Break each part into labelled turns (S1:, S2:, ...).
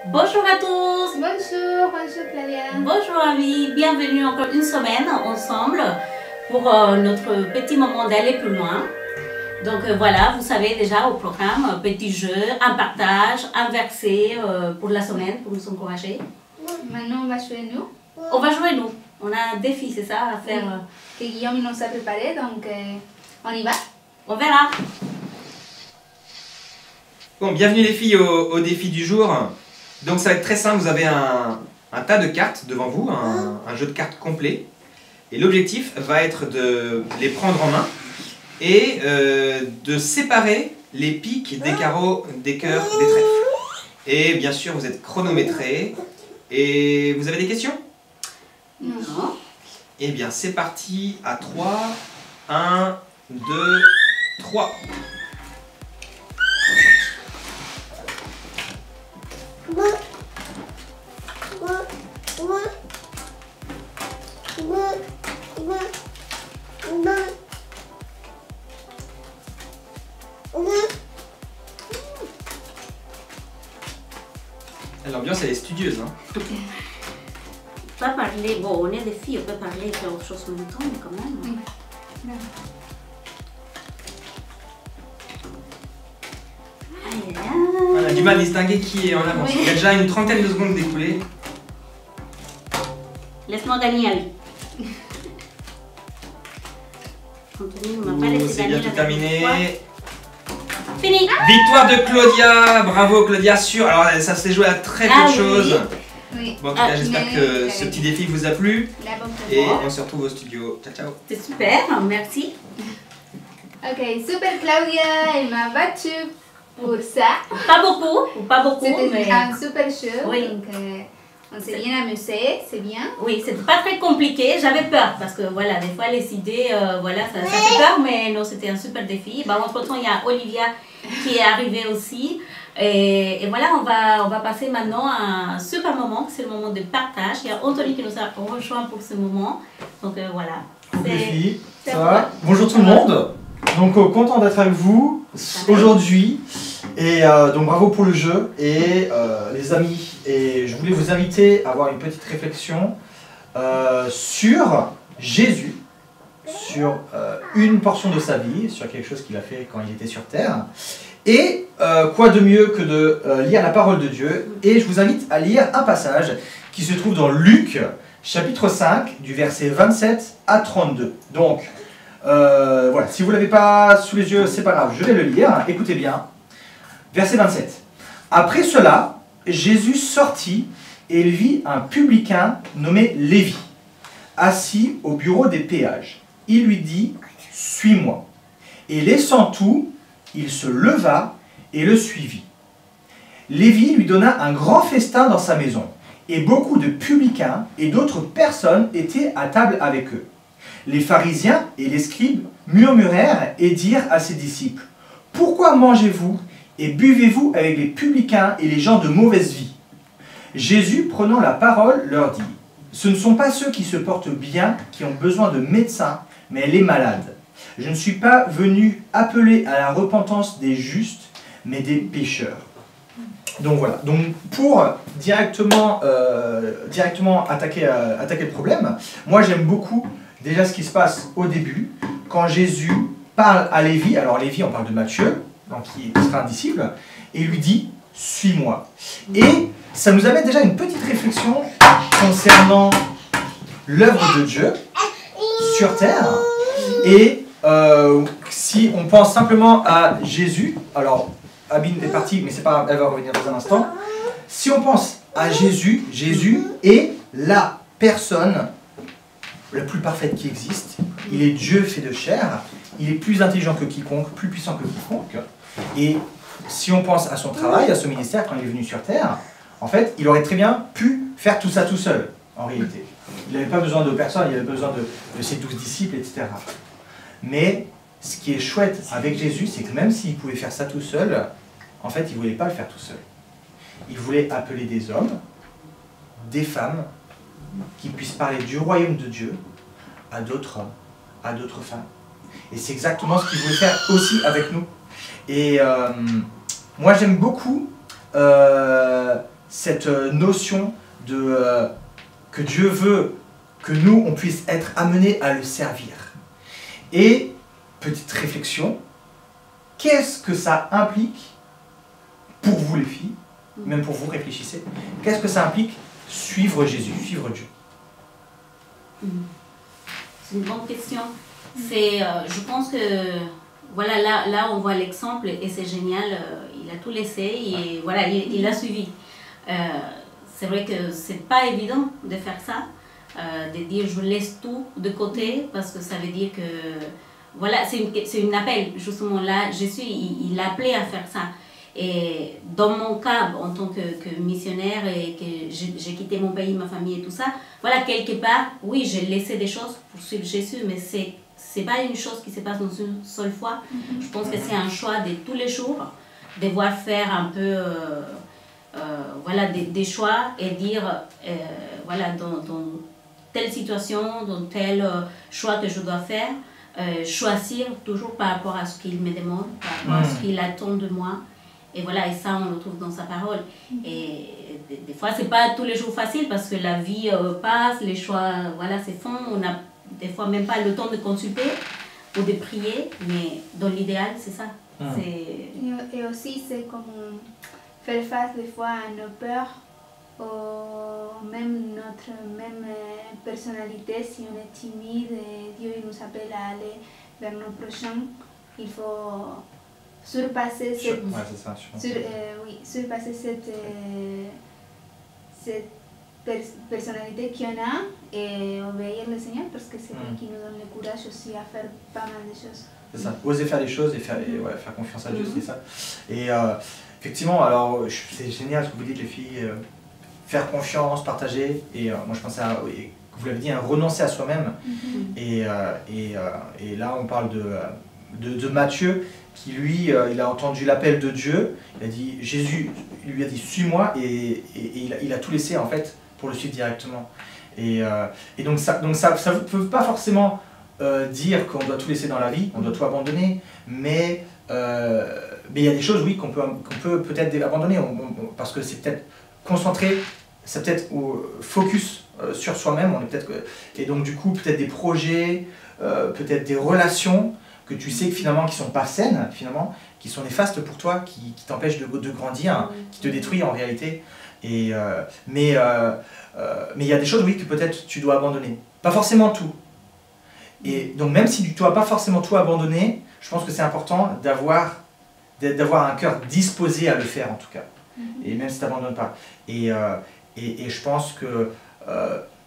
S1: Bonjour à tous.
S2: Bonjour, bonjour Claudia.
S1: Bonjour amis, bienvenue encore une semaine ensemble pour notre petit moment d'aller plus loin. Donc voilà, vous savez déjà au programme, un petit jeu, un partage, un verset pour la semaine pour nous encourager.
S2: Maintenant on va jouer nous.
S1: On va jouer nous, on a un défi, c'est ça, à faire.
S2: Que Guillaume nous a préparé, donc on y va.
S1: On verra.
S3: Bon, bienvenue les filles au défi du jour. Donc ça va être très simple, vous avez un tas de cartes devant vous, un jeu de cartes complet. Et l'objectif va être de les prendre en main et de séparer les piques des carreaux, des cœurs, des trèfles. Et bien sûr, vous êtes chronométrés. Et vous avez des questions?
S1: Non.
S3: Eh bien, c'est parti à 3. 1, 2, 3. L'ambiance elle est studieuse, hein.
S1: Pas parler, bon on est des filles, on peut parler faire autre chose en même temps, mais quand même.
S2: Oui.
S3: On a du mal à distinguer qui est en avance.
S1: Oui.
S3: Il y a déjà une trentaine de secondes d'écoulées.
S1: Laisse-moi gagner, Ali. Anthony ne m'a pas laissé
S3: C'est
S1: gagner
S3: bientôt
S1: la dernière fois.
S3: terminé.
S1: Fini.
S3: Victoire de Claudia, bravo Claudia, sûr. Alors ça s'est joué à très peu
S1: Ah
S3: de
S1: oui.
S3: choses.
S2: Oui.
S3: Bon, en tout cas, j'espère
S2: mais
S3: que
S2: oui,
S3: ce petit défi vous a plu.
S2: La bonne
S3: Et
S2: réponse.
S3: on se retrouve au studio. Ciao, ciao.
S1: C'est super, merci.
S2: Ok, super Claudia, elle m'a battu pour ça.
S1: Pas beaucoup,
S2: C'était
S1: mais
S2: un super show,
S1: Oui.
S2: donc on s'est bien amusé, c'est bien.
S1: oui, c'était pas très compliqué. J'avais peur parce que voilà, des fois les idées, voilà, ça fait peur, mais non, c'était un super défi. Bah, entre temps, il y a Olivia qui est arrivée aussi. Et voilà, on va passer maintenant à un super moment, c'est le moment de partage. Il y a Anthony qui nous a rejoint pour ce moment. Donc voilà.
S4: Coucou les filles,
S1: c'est
S4: ça
S1: à
S4: va?
S1: toi.
S4: Bonjour tout le monde. Donc content d'être avec vous aujourd'hui. Et donc bravo pour le jeu et les amis. Et je voulais vous inviter à avoir une petite réflexion sur Jésus, sur une portion de sa vie, sur quelque chose qu'il a fait quand il était sur terre. Et quoi de mieux que de lire la parole de Dieu. Et je vous invite à lire un passage qui se trouve dans Luc, chapitre 5, du verset 27 à 32. Donc, voilà, si vous ne l'avez pas sous les yeux, c'est pas grave, je vais le lire. Écoutez bien. Verset 27. Après cela, Jésus sortit et il vit un publicain nommé Lévi, assis au bureau des péages. Il lui dit « Suis-moi ». Et laissant tout, il se leva et le suivit. Lévi lui donna un grand festin dans sa maison, et beaucoup de publicains et d'autres personnes étaient à table avec eux. Les pharisiens et les scribes murmurèrent et dirent à ses disciples « Pourquoi mangez-vous et buvez-vous avec les publicains et les gens de mauvaise vie ?» Jésus, prenant la parole, leur dit « Ce ne sont pas ceux qui se portent bien qui ont besoin de médecins, mais les malades. Je ne suis pas venu appeler à la repentance des justes, mais des pécheurs. » Donc voilà, donc pour directement attaquer le problème, moi j'aime beaucoup déjà ce qui se passe au début, quand Jésus parle à Lévi, alors Lévi on parle de Matthieu, donc qui sera un disciple, et lui dit « Suis-moi ». Et ça nous amène déjà une petite réflexion concernant l'œuvre de Dieu sur terre, et si on pense simplement à Jésus, alors Abine est partie, mais c'est pas grave, elle va revenir dans un instant. Si on pense à Jésus, Jésus est la personne la plus parfaite qui existe. Il est Dieu fait de chair, il est plus intelligent que quiconque, plus puissant que quiconque. Et si on pense à son travail, à son ministère quand il est venu sur terre, en fait, il aurait très bien pu faire tout ça tout seul, en réalité. Il n'avait pas besoin de personne, il avait besoin de ses 12 disciples, etc. Mais ce qui est chouette avec Jésus, c'est que même s'il pouvait faire ça tout seul, en fait, il ne voulait pas le faire tout seul. Il voulait appeler des hommes, des femmes, qui puissent parler du royaume de Dieu à d'autres hommes, à d'autres femmes. Et c'est exactement ce qu'il voulait faire aussi avec nous. Et moi, j'aime beaucoup cette notion de, que Dieu veut que nous, on puisse être amenés à le servir. Et, petite réflexion, qu'est-ce que ça implique pour vous les filles, même pour vous, réfléchissez, qu'est-ce que ça implique suivre Jésus, suivre Dieu?
S1: C'est une bonne question. Je pense que, voilà, là on voit l'exemple et c'est génial, il a tout laissé et voilà, il a suivi. C'est vrai que c'est pas évident de faire ça, de dire je laisse tout de côté parce que ça veut dire que, voilà, c'est une appel, justement là, Jésus, il a appelé à faire ça. Et dans mon cas, en tant que missionnaire et que j'ai quitté mon pays, ma famille et tout ça, voilà, quelque part, oui, j'ai laissé des choses pour suivre Jésus, mais c'est pas une chose qui se passe dans une seule fois. Je pense que c'est un choix de tous les jours, devoir faire un peu, voilà, des choix et dire, voilà, dans telle situation, dans tel choix que je dois faire, choisir toujours par rapport à ce qu'il me demande, par rapport à ce qu'il attend de moi. Et voilà, et ça, on le trouve dans sa parole. Et des fois, c'est pas tous les jours facile parce que la vie passe, les choix, voilà, se font. On n'a des fois même pas le temps de consulter ou de prier, mais dans l'idéal, c'est ça.
S2: Et aussi, c'est comme faire face des fois à nos peurs, ou même notre personnalité. Si on est timide, et Dieu il nous appelle à aller vers nos prochains, il faut surpasser surpasser cette personnalité qu'il y en a et obéir le Seigneur parce que c'est lui qui nous donne le courage aussi à faire pas mal de choses.
S4: C'est ça, oser faire les choses et faire confiance à Dieu, c'est ça. Et effectivement, alors c'est génial ce que vous dites les filles, faire confiance, partager, et moi je pensais à, vous l'avez dit, renoncer à soi-même. Et là on parle de Matthieu, qui lui, il a entendu l'appel de Dieu, il a dit, Jésus, il lui a dit, suis-moi, et il a tout laissé en fait pour le suivre directement. Et donc ça ne peut pas forcément dire qu'on doit tout laisser dans la vie, on doit tout abandonner, mais il y a des choses, oui, qu'on peut peut-être abandonner, parce que c'est peut-être concentré, c'est peut-être focus sur soi-même, et donc du coup peut-être des projets, peut-être des relations, que tu sais que finalement qui sont pas saines, finalement, qui sont néfastes pour toi, qui t'empêchent de grandir, qui te détruisent en réalité. Mais il y a des choses, oui, que peut-être tu dois abandonner. Pas forcément tout. Et donc même si tu ne dois pas forcément tout abandonner, je pense que c'est important d'avoir un cœur disposé à le faire en tout cas. Et même si tu n'abandonnes pas. Et je pense que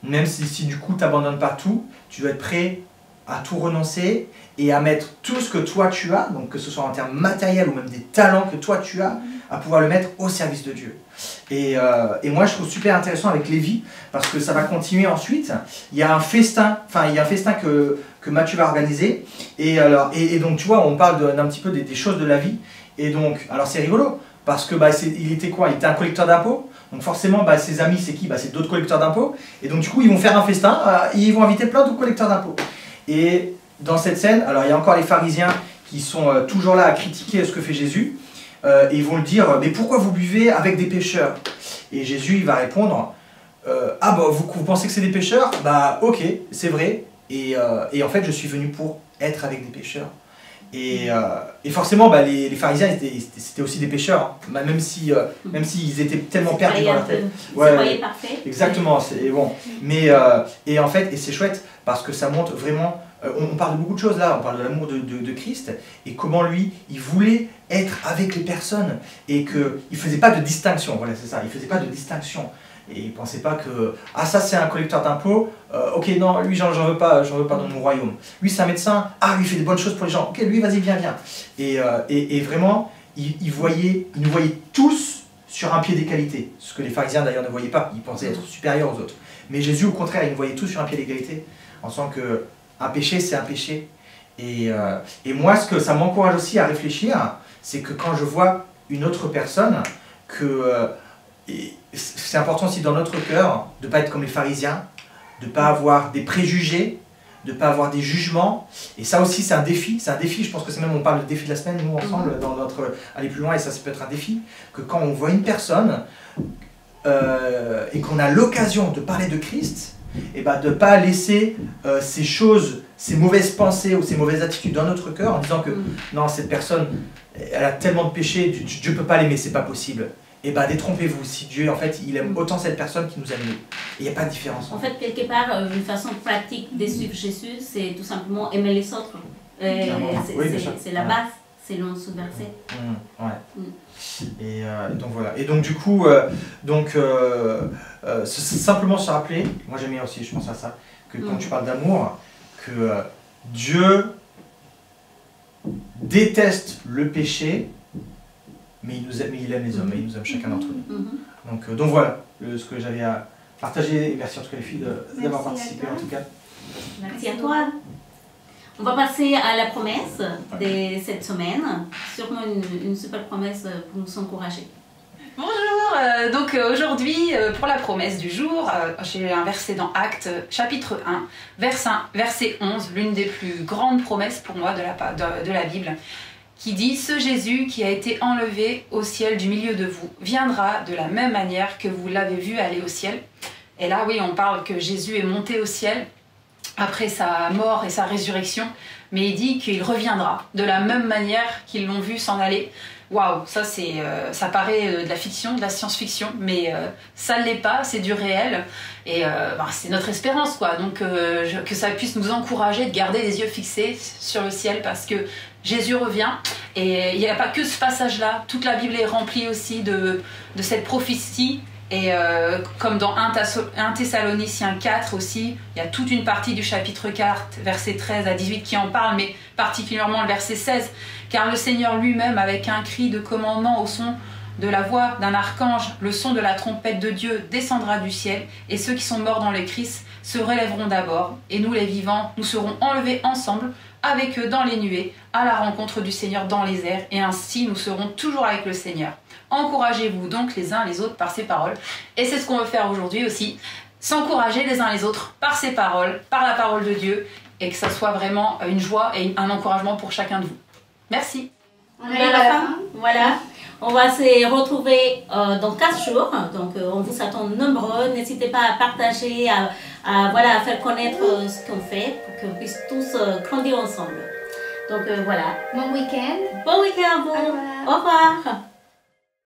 S4: même si du coup tu n'abandonnes pas tout, tu dois être prêt à tout renoncer et à mettre tout ce que toi tu as, donc que ce soit en termes matériels ou même des talents que toi tu as, à pouvoir le mettre au service de Dieu. Et moi je trouve super intéressant avec Lévi, parce que ça va continuer ensuite. Il y a un festin, que Matthieu va organiser, et donc tu vois, on parle d'un petit peu des choses de la vie, et donc, alors c'est rigolo, parce que il était quoi? Il était un collecteur d'impôts, donc forcément ses amis c'est qui? C'est d'autres collecteurs d'impôts, et donc du coup ils vont faire un festin, ils vont inviter plein d'autres collecteurs d'impôts. Et dans cette scène, alors il y a encore les pharisiens qui sont toujours là à critiquer ce que fait Jésus, et ils vont le dire, mais pourquoi vous buvez avec des pécheurs? Et Jésus il va répondre, vous pensez que c'est des pécheurs? Ok, c'est vrai, et en fait je suis venu pour être avec des pécheurs. Et forcément les pharisiens c'était aussi des pécheurs, hein. même s'ils étaient tellement perdus dans leur tête.
S1: Ouais, parfait.
S4: Exactement, c'est bon. Mais et en fait, et c'est chouette parce que ça montre vraiment, on parle de beaucoup de choses là, on parle de l'amour de Christ et comment lui il voulait être avec les personnes et qu'il faisait pas de distinction. Voilà, c'est ça, il faisait pas de distinction. Et il ne pensait pas que ça c'est un collecteur d'impôts, ok non, lui j'en veux pas dans mon royaume. Lui c'est un médecin, lui il fait des bonnes choses pour les gens, ok lui vas-y viens. Et vraiment, il nous voyait tous sur un pied d'égalité, ce que les pharisiens d'ailleurs ne voyaient pas, ils pensaient être supérieurs aux autres. Mais Jésus au contraire, il nous voyait tous sur un pied d'égalité, en sachant qu'un péché c'est un péché. Et moi ce que ça m'encourage aussi à réfléchir, c'est que quand je vois une autre personne, c'est important aussi dans notre cœur de ne pas être comme les pharisiens, de ne pas avoir des préjugés, de ne pas avoir des jugements. Et ça aussi c'est un défi, je pense que c'est même, on parle de défi de la semaine, nous ensemble, dans notre aller plus loin, et ça peut être un défi, que quand on voit une personne, et qu'on a l'occasion de parler de Christ, et ben de ne pas laisser ces choses, ces mauvaises pensées ou ces mauvaises attitudes dans notre cœur en disant que non, cette personne, elle a tellement de péchés, Dieu ne peut pas l'aimer, c'est pas possible. Et ben détrompez-vous, si Dieu, en fait, il aime autant cette personne qui nous aime nous. Il n'y a pas de différence.
S1: En fait, quelque part, une façon pratique de suivre Jésus, c'est tout simplement aimer les autres. C'est la base, selon ce verset.
S4: Et donc voilà. Et donc du coup, simplement se rappeler, moi j'aime bien aussi, je pense à ça, que quand tu parles d'amour, que Dieu déteste le péché, mais il aime les hommes, et il nous aime chacun d'entre nous. Donc voilà, ce que j'avais à partager. Merci en tout cas les filles d'avoir participé en tout cas.
S1: Merci à toi. On va passer à la promesse de cette semaine. Sûrement une super promesse pour nous encourager.
S5: Bonjour, donc aujourd'hui pour la promesse du jour, j'ai un verset dans Actes chapitre 1, verset 11, l'une des plus grandes promesses pour moi de la Bible, qui dit « Ce Jésus qui a été enlevé au ciel du milieu de vous viendra de la même manière que vous l'avez vu aller au ciel. » Et là oui, on parle que Jésus est monté au ciel après sa mort et sa résurrection, mais il dit qu'il reviendra de la même manière qu'ils l'ont vu s'en aller. Waouh, ça paraît de la fiction, de la science-fiction, mais ça ne l'est pas, c'est du réel. Et c'est notre espérance, quoi. Donc que ça puisse nous encourager de garder les yeux fixés sur le ciel, parce que Jésus revient. Et il n'y a pas que ce passage-là. Toute la Bible est remplie aussi de cette prophétie. Et comme dans 1 Thessaloniciens 4 aussi, il y a toute une partie du chapitre 4, versets 13 à 18 qui en parle, mais particulièrement le verset 16. Car le Seigneur lui-même, avec un cri de commandement au son de la voix d'un archange, le son de la trompette de Dieu descendra du ciel, et ceux qui sont morts dans le Christ se relèveront d'abord, et nous les vivants, nous serons enlevés ensemble avec eux dans les nuées, à la rencontre du Seigneur dans les airs, et ainsi nous serons toujours avec le Seigneur. Encouragez-vous donc les uns les autres par ces paroles. Et c'est ce qu'on veut faire aujourd'hui aussi. S'encourager les uns les autres par ces paroles, par la parole de Dieu, et que ça soit vraiment une joie et un encouragement pour chacun de vous. Merci.
S1: On est à la fin. Voilà. On va se retrouver dans 4 jours. Donc on vous attend nombreux. N'hésitez pas à partager, à faire connaître ce qu'on fait pour qu'on puisse tous grandir ensemble. Donc voilà.
S2: Bon week-end.
S1: Bon week-end à vous. Au revoir.